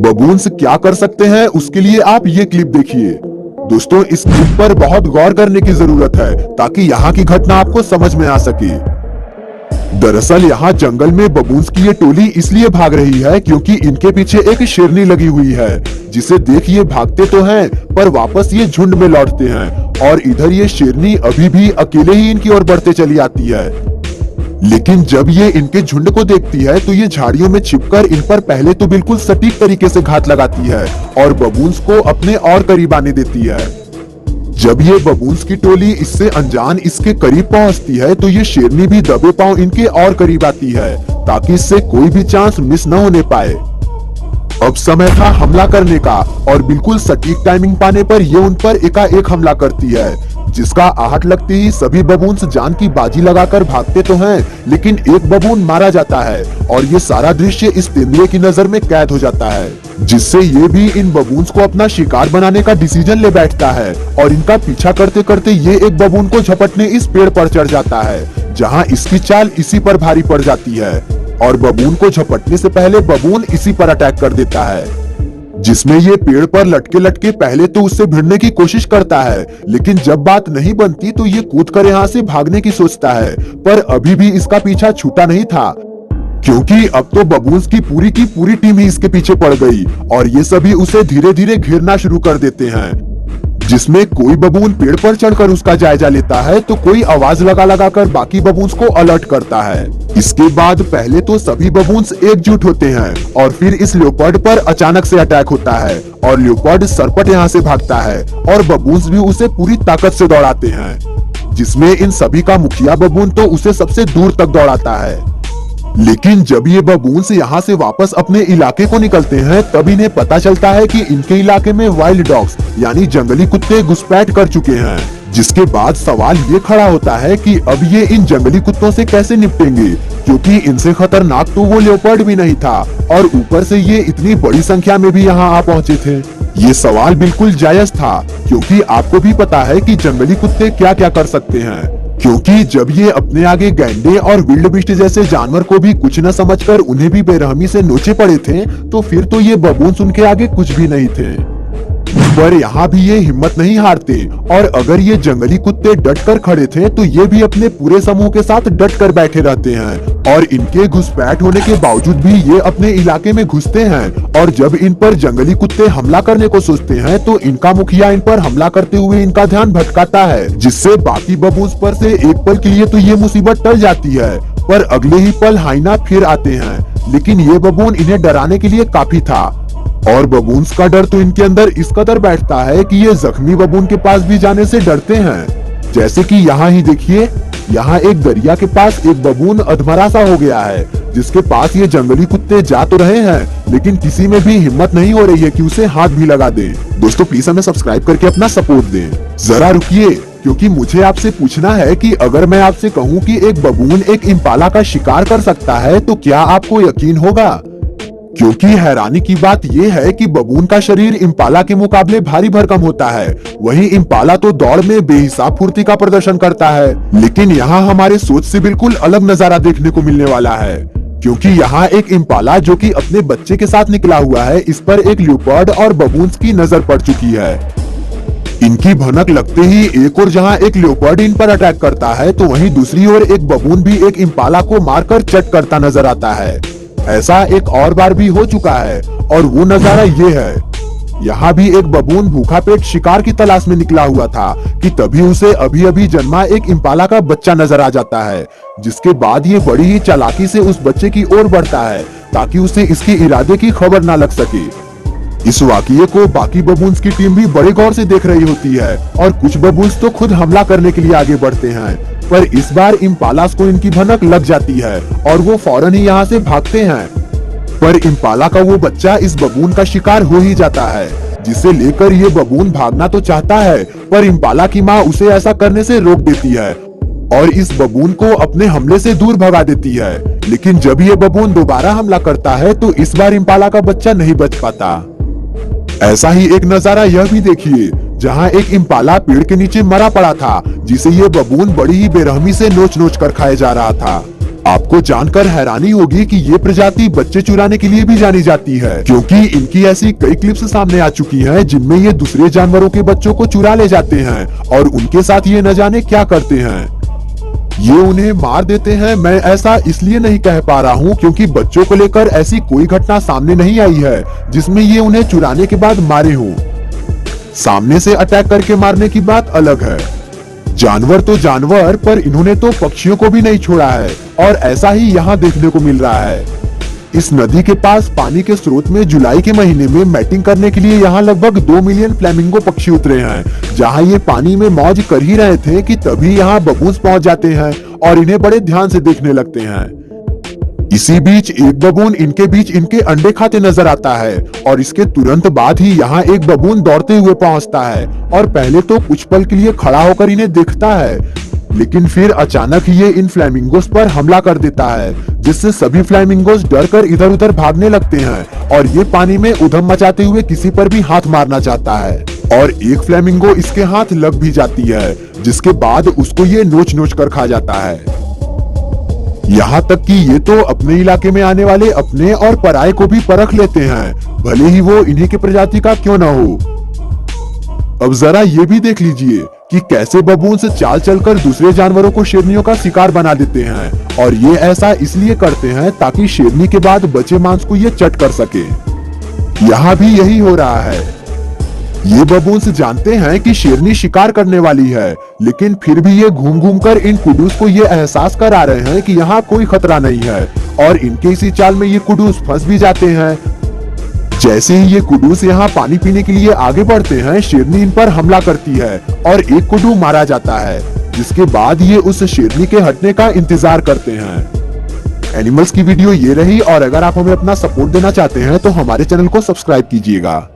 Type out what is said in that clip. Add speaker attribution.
Speaker 1: Baboons क्या कर सकते हैं उसके लिए आप ये क्लिप देखिए। दोस्तों, इस क्लिप पर बहुत गौर करने की जरूरत है ताकि यहाँ की घटना आपको समझ में आ सके। दरअसल यहाँ जंगल में बबून्स की ये टोली इसलिए भाग रही है क्योंकि इनके पीछे एक शेरनी लगी हुई है, जिसे देख ये भागते तो हैं पर वापस ये झुंड में लौटते हैं और इधर ये शेरनी अभी भी अकेले ही इनकी ओर बढ़ते चली आती है। लेकिन जब ये इनके झुंड को देखती है तो ये झाड़ियों में छिपकर इन पर पहले तो बिल्कुल सटीक तरीके से घात लगाती है और बबून्स को अपने और करीब आने देती है। जब ये बबून्स की टोली इससे अनजान इसके करीब पहुंचती है तो ये शेरनी भी दबे पांव इनके और करीब आती है ताकि इससे कोई भी चांस मिस न होने पाए। अब समय था हमला करने का और बिल्कुल सटीक टाइमिंग पाने पर ये उन पर एकाएक हमला करती है, जिसका आहट लगते ही सभी बबून्स जान की बाजी लगाकर भागते तो हैं, लेकिन एक बबून मारा जाता है और ये सारा दृश्य इस तेंदुए की नजर में कैद हो जाता है, जिससे ये भी इन बबून्स को अपना शिकार बनाने का डिसीजन ले बैठता है और इनका पीछा करते करते ये एक बबून को झपटने इस पेड़ पर चढ़ जाता है, जहाँ इसकी चाल इसी पर भारी पड़ जाती है और बबून को झपटने से पहले बबून इसी पर अटैक कर देता है, जिसमें ये पेड़ पर लटके लटके पहले तो उससे भिड़ने की कोशिश करता है, लेकिन जब बात नहीं बनती तो ये कूदकर यहाँ से भागने की सोचता है, पर अभी भी इसका पीछा छूटा नहीं था क्योंकि अब तो बबून्स की पूरी टीम ही इसके पीछे पड़ गई और ये सभी उसे धीरे धीरे घेरना शुरू कर देते हैं, जिसमें कोई बबून पेड़ पर चढ़कर उसका जायजा लेता है तो कोई आवाज लगा लगाकर बाकी बबून्स को अलर्ट करता है। इसके बाद पहले तो सभी बबून्स एकजुट होते हैं और फिर इस लियोपर्ड पर अचानक से अटैक होता है और लियोपर्ड सरपट यहाँ से भागता है और बबून्स भी उसे पूरी ताकत से दौड़ाते हैं, जिसमें इन सभी का मुखिया बबून तो उसे सबसे दूर तक दौड़ाता है। लेकिन जब ये बबून्स यहाँ से वापस अपने इलाके को निकलते हैं तब इन्हें पता चलता है कि इनके इलाके में वाइल्ड डॉग्स यानी जंगली कुत्ते घुसपैठ कर चुके हैं, जिसके बाद सवाल ये खड़ा होता है कि अब ये इन जंगली कुत्तों से कैसे निपटेंगे, क्योंकि इनसे खतरनाक तो वो लियोपर्ड भी नहीं था और ऊपर से ये इतनी बड़ी संख्या में भी यहाँ आ पहुँचे थे। ये सवाल बिल्कुल जायज था क्योंकि आपको भी पता है कि जंगली कुत्ते क्या क्या कर सकते हैं, क्योंकि जब ये अपने आगे गैंडे और विल्ड बीस्ट जैसे जानवर को भी कुछ न समझकर उन्हें भी बेरहमी से नोचे पड़े थे तो फिर तो ये बबून्स उनके आगे कुछ भी नहीं थे। पर यहाँ भी ये हिम्मत नहीं हारते और अगर ये जंगली कुत्ते डट कर खड़े थे तो ये भी अपने पूरे समूह के साथ डट कर बैठे रहते हैं और इनके घुसपैठ होने के बावजूद भी ये अपने इलाके में घुसते हैं और जब इन पर जंगली कुत्ते हमला करने को सोचते हैं तो इनका मुखिया इन पर हमला करते हुए इनका ध्यान भटकाता है, जिससे बाकी बबून्स पर से एक पल के लिए तो ये मुसीबत टल जाती है, पर अगले ही पल हाइना फिर आते हैं। लेकिन ये बबून इन्हें डराने के लिए काफी था और बबून्स का डर तो इनके अंदर इस कदर बैठता है कि ये जख्मी बबून के पास भी जाने से डरते हैं। जैसे कि यहाँ ही देखिए, यहाँ एक दरिया के पास एक बबून अधमरा सा हो गया है, जिसके पास ये जंगली कुत्ते जा तो रहे हैं लेकिन किसी में भी हिम्मत नहीं हो रही है कि उसे हाथ भी लगा दे। दोस्तों प्लीज हमें सब्सक्राइब करके अपना सपोर्ट दें। जरा रुकिए, क्योंकि मुझे आपसे पूछना है कि अगर मैं आपसे कहूँ कि एक बबून एक इम्पाला का शिकार कर सकता है तो क्या आपको यकीन होगा? क्योंकि हैरानी की बात यह है कि बबून का शरीर इम्पाला के मुकाबले भारी भरकम होता है, वहीं इम्पाला तो दौड़ में बेहिसाब फुर्ती का प्रदर्शन करता है। लेकिन यहाँ हमारे सोच से बिल्कुल अलग नजारा देखने को मिलने वाला है, क्योंकि यहाँ एक इम्पाला जो कि अपने बच्चे के साथ निकला हुआ है, इस पर एक लियोपर्ड और बबून्स की नजर पड़ चुकी है। इनकी भनक लगते ही एक और जहाँ एक लियोपर्ड इन पर अटैक करता है तो वहीं दूसरी ओर एक बबून भी एक इम्पाला को मारकर चट करता नजर आता है। ऐसा एक और बार भी हो चुका है और वो नजारा ये है। यहाँ भी एक बबून भूखा पेट शिकार की तलाश में निकला हुआ था कि तभी उसे अभी अभी जन्मा एक इम्पाला का बच्चा नजर आ जाता है, जिसके बाद ये बड़ी ही चालाकी से उस बच्चे की ओर बढ़ता है ताकि उसे इसके इरादे की खबर ना लग सके। इस वाकये को बाकी बबून्स की टीम भी बड़े गौर से देख रही होती है और कुछ बबून्स तो खुद हमला करने के लिए आगे बढ़ते हैं, पर इस बार इम्पालास को इनकी भनक लग जाती है और वो फौरन ही यहाँ से भागते हैं। पर इम्पाला का वो बच्चा इस बबून का शिकार हो ही जाता है, जिसे लेकर ये बबून भागना तो चाहता है पर इम्पाला की माँ उसे ऐसा करने से रोक देती है और इस बबून को अपने हमले से दूर भगा देती है। लेकिन जब ये बबून दोबारा हमला करता है तो इस बार इम्पाला का बच्चा नहीं बच पाता। ऐसा ही एक नजारा यह भी देखिए, जहां एक इम्पाला पेड़ के नीचे मरा पड़ा था, जिसे ये बबून बड़ी ही बेरहमी से नोच नोच कर खाए जा रहा था। आपको जानकर हैरानी होगी कि ये प्रजाति बच्चे चुराने के लिए भी जानी जाती है, क्योंकि इनकी ऐसी कई क्लिप्स सामने आ चुकी हैं जिनमें ये दूसरे जानवरों के बच्चों को चुरा ले जाते हैं और उनके साथ ये न जाने क्या करते हैं। ये उन्हें मार देते हैं। मैं ऐसा इसलिए नहीं कह पा रहा हूँ क्योंकि बच्चों को लेकर ऐसी कोई घटना सामने नहीं आई है जिसमें ये उन्हें चुराने के बाद मारे हों। सामने से अटैक करके मारने की बात अलग है। जानवर तो जानवर, पर इन्होंने तो पक्षियों को भी नहीं छोड़ा है और ऐसा ही यहाँ देखने को मिल रहा है। इस नदी के पास पानी के स्रोत में जुलाई के महीने में मैटिंग करने के लिए यहाँ लगभग 2 मिलियन फ्लेमिंगो पक्षी उतरे हैं। जहाँ ये पानी में मौज कर ही रहे थे कि तभी यहाँ बबून्स पहुंच जाते हैं और इन्हें बड़े ध्यान से देखने लगते हैं। इसी बीच एक बबून इनके बीच इनके अंडे खाते नजर आता है और इसके तुरंत बाद ही यहाँ एक बबून दौड़ते हुए पहुंचता है और पहले तो कुछ पल के लिए खड़ा होकर इन्हें देखता है, लेकिन फिर अचानक ये इन फ्लेमिंगोस पर हमला कर देता है, जिससे सभी फ्लेमिंगोस डरकर इधर उधर भागने लगते हैं और ये पानी में उधम मचाते हुए किसी पर भी हाथ मारना चाहता है और एक फ्लेमिंगो इसके हाथ लग भी जाती है, जिसके बाद उसको ये नोच नोच कर खा जाता है। यहाँ तक कि ये तो अपने इलाके में आने वाले अपने और पराये को भी परख लेते हैं, भले ही वो इन्हीं के प्रजाति का क्यों न हो। अब जरा ये भी देख लीजिए कि कैसे बबून से चाल चलकर दूसरे जानवरों को शेरनियों का शिकार बना देते हैं और ये ऐसा इसलिए करते हैं ताकि शेरनी के बाद बचे मांस को ये चट कर सके। यहाँ भी यही हो रहा है। ये बबून्स जानते हैं कि शेरनी शिकार करने वाली है, लेकिन फिर भी ये घूम घूम कर इन कुडूस को ये एहसास करा रहे हैं कि यहाँ कोई खतरा नहीं है और इनके इसी चाल में ये कुडूस फंस भी जाते हैं। जैसे ही ये कुडूस यहाँ पानी पीने के लिए आगे बढ़ते हैं, शेरनी इन पर हमला करती है और एक कुडू मारा जाता है, जिसके बाद ये उस शेरनी के हटने का इंतजार करते हैं। एनिमल्स की वीडियो ये रही और अगर आप हमें अपना सपोर्ट देना चाहते हैं तो हमारे चैनल को सब्सक्राइब कीजिएगा।